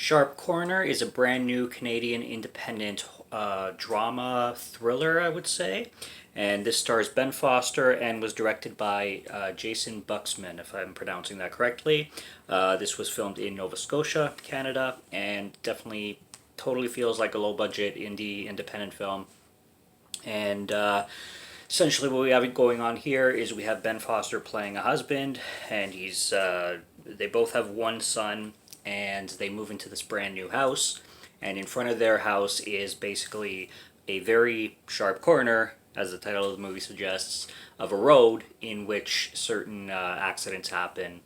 Sharp Corner is a brand new Canadian independent drama thriller, I would say. And this stars Ben Foster and was directed by Jason Buxton, if I'm pronouncing that correctly. This was filmed in Nova Scotia, Canada, and definitely totally feels like a low budget indie independent film. And essentially, what we have going on here is we have Ben Foster playing a husband, and they both have one son, and they move into this brand new house. And in front of their house is basically a very sharp corner, as the title of the movie suggests, of a road in which certain accidents happen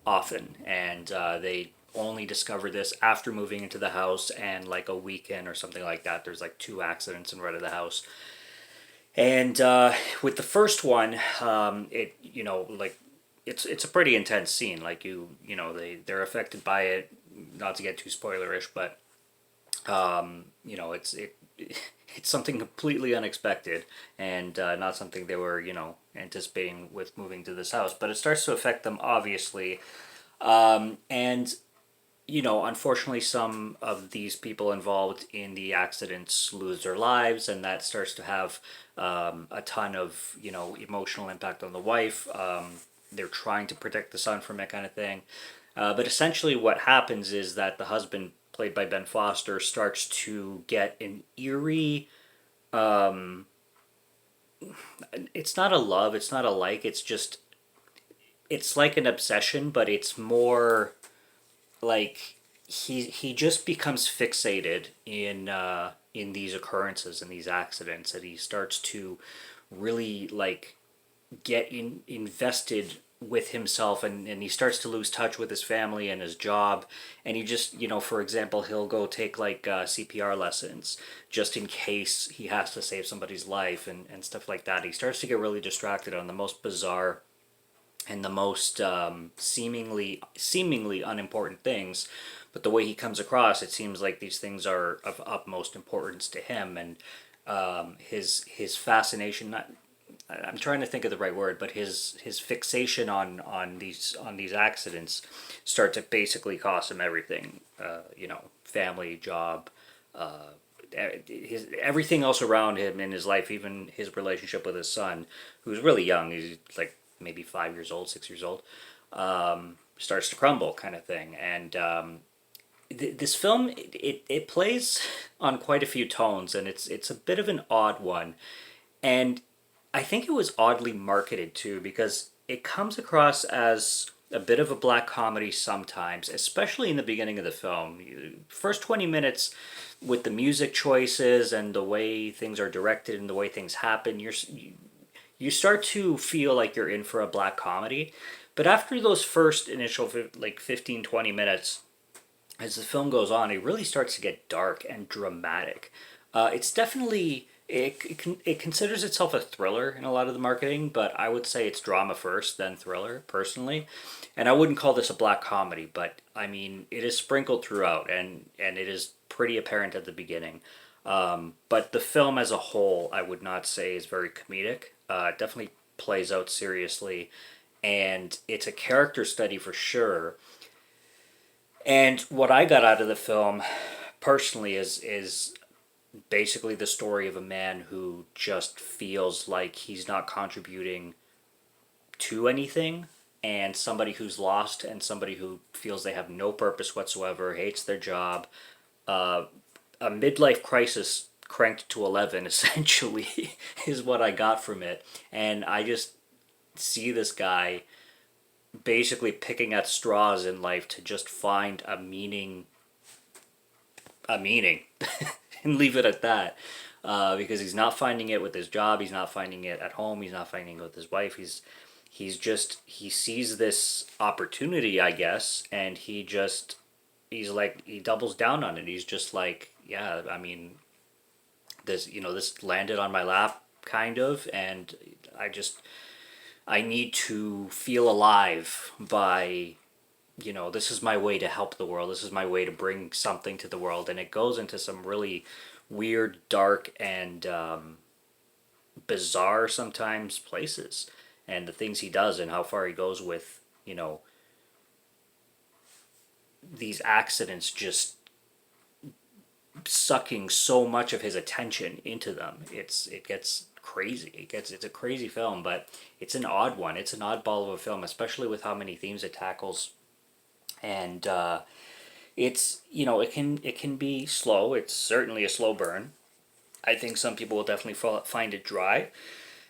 often. And they only discover this after moving into the house, and like a weekend or something like that, there's like two accidents in front of the house. And with the first one, like it's a pretty intense scene. Like they're affected by it. Not to get too spoilerish, but it's something completely unexpected and not something they were anticipating with moving to this house. But it starts to affect them obviously, and unfortunately, some of these people involved in the accidents lose their lives, and that starts to have a ton of emotional impact on the wife. They're trying to protect the son from that kind of thing, but essentially, what happens is that the husband, played by Ben Foster, starts to get an eerie. It's not a love. It's not a like. It's like an obsession, but it's more like he just becomes fixated in these occurrences and these accidents, and he starts to really like invested with himself, and he starts to lose touch with his family and his job. And he just, for example, he'll go take like CPR lessons just in case he has to save somebody's life, and stuff like that. He starts to get really distracted on the most bizarre and the most seemingly unimportant things. But the way he comes across, it seems like these things are of utmost importance to him. And his fascination, not, I'm trying to think of the right word, but his fixation on these accidents start to basically cost him everything. Family, job, everything else around him in his life, even his relationship with his son, who's really young. He's like maybe 5 years old, 6 years old. Starts to crumble, kind of thing. And this film, it plays on quite a few tones, and it's a bit of an odd one. And I think it was oddly marketed too, because it comes across as a bit of a black comedy sometimes, especially in the beginning of the film. First 20 minutes, with the music choices and the way things are directed and the way things happen, you start to feel like you're in for a black comedy. But after those first initial like 15-20 minutes, as the film goes on, it really starts to get dark and dramatic. It's definitely it considers itself a thriller in a lot of the marketing, but I would say it's drama first, then thriller, personally. And I wouldn't call this a black comedy, but I mean it is sprinkled throughout, and it is pretty apparent at the beginning. But the film as a whole, I would not say is very comedic. It definitely plays out seriously, and it's a character study for sure. And what I got out of the film, personally, is basically the story of a man who just feels like he's not contributing to anything, and somebody who's lost, and somebody who feels they have no purpose whatsoever, hates their job. Uh, a midlife crisis cranked to 11, essentially, is what I got from it. And I just see this guy basically picking at straws in life to just find a meaning, and leave it at that. Because he's not finding it with his job, he's not finding it at home, he's not finding it with his wife. He sees this opportunity, I guess, and he doubles down on it. He's just like, yeah, I mean, this landed on my lap, kind of, and I just I need to feel alive by, this is my way to help the world. This is my way to bring something to the world. And it goes into some really weird, dark, and bizarre sometimes places. And the things he does and how far he goes with, these accidents just sucking so much of his attention into them. It gets crazy. It's a crazy film, but it's an odd one. It's an oddball of a film, especially with how many themes it tackles. And it's, it can be slow. It's certainly a slow burn. I think some people will definitely find it dry,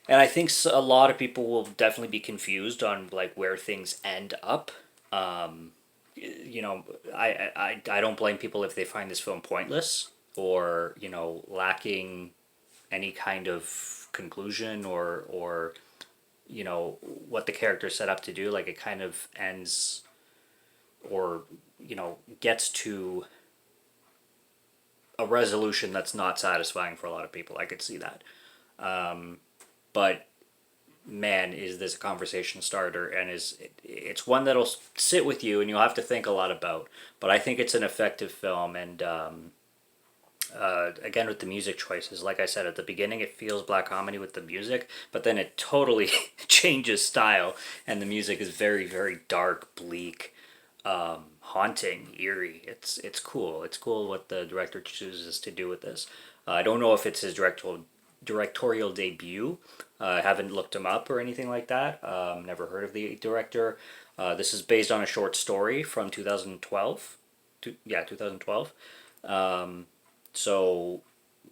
and I think a lot of people will definitely be confused on like where things end up. Um, I don't blame people if they find this film pointless or lacking any kind of conclusion or what the character set up to do. Like it kind of ends or gets to a resolution that's not satisfying for a lot of people. I could see that. But man, is this a conversation starter, and it's one that'll sit with you and you'll have to think a lot about. But I think it's an effective film, and again with the music choices, like I said at the beginning, it feels black comedy with the music, but then it totally changes style, and the music is very very dark, bleak, haunting, eerie. It's cool. It's cool what the director chooses to do with this. I don't know if it's his directorial debut. I haven't looked him up or anything like that. Never heard of the director. This is based on a short story from 2012. 2012. So,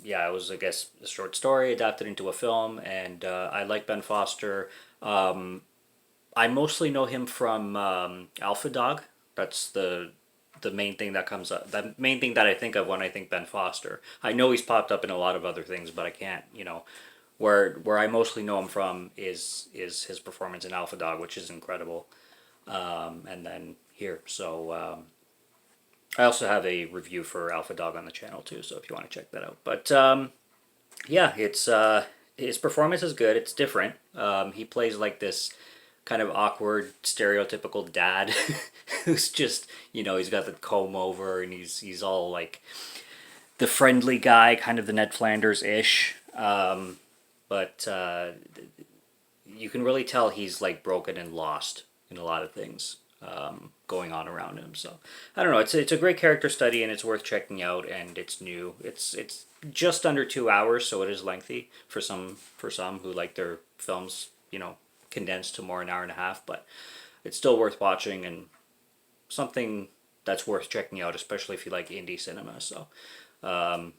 yeah, it was, I guess, a short story adapted into a film, and I like Ben Foster. I mostly know him from Alpha Dog. That's the main thing that comes up. The main thing that I think of when I think Ben Foster. I know he's popped up in a lot of other things, but I can't. Where I mostly know him from is his performance in Alpha Dog, which is incredible. And then here, so I also have a review for Alpha Dog on the channel too. So if you want to check that out, but yeah, it's his performance is good. It's different. He plays like this kind of awkward, stereotypical dad who's just, he's got the comb over and he's all like the friendly guy, kind of the Ned Flanders ish. But you can really tell he's like broken and lost in a lot of things going on around him. So I don't know. It's a great character study and it's worth checking out. And it's new. It's just under 2 hours, so it is lengthy for some who like their films, condensed to more an hour and a half. But it's still worth watching and something that's worth checking out, especially if you like indie cinema. So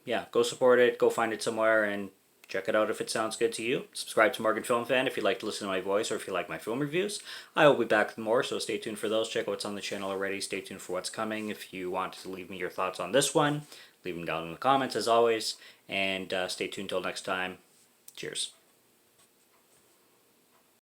yeah, go support it. Go find it somewhere and check it out if it sounds good to you. Subscribe to Morgan Film Fan if you'd like to listen to my voice or if you like my film reviews. I will be back with more, so stay tuned for those. Check out what's on the channel already. Stay tuned for what's coming. If you want to leave me your thoughts on this one, leave them down in the comments as always. And stay tuned till next time. Cheers.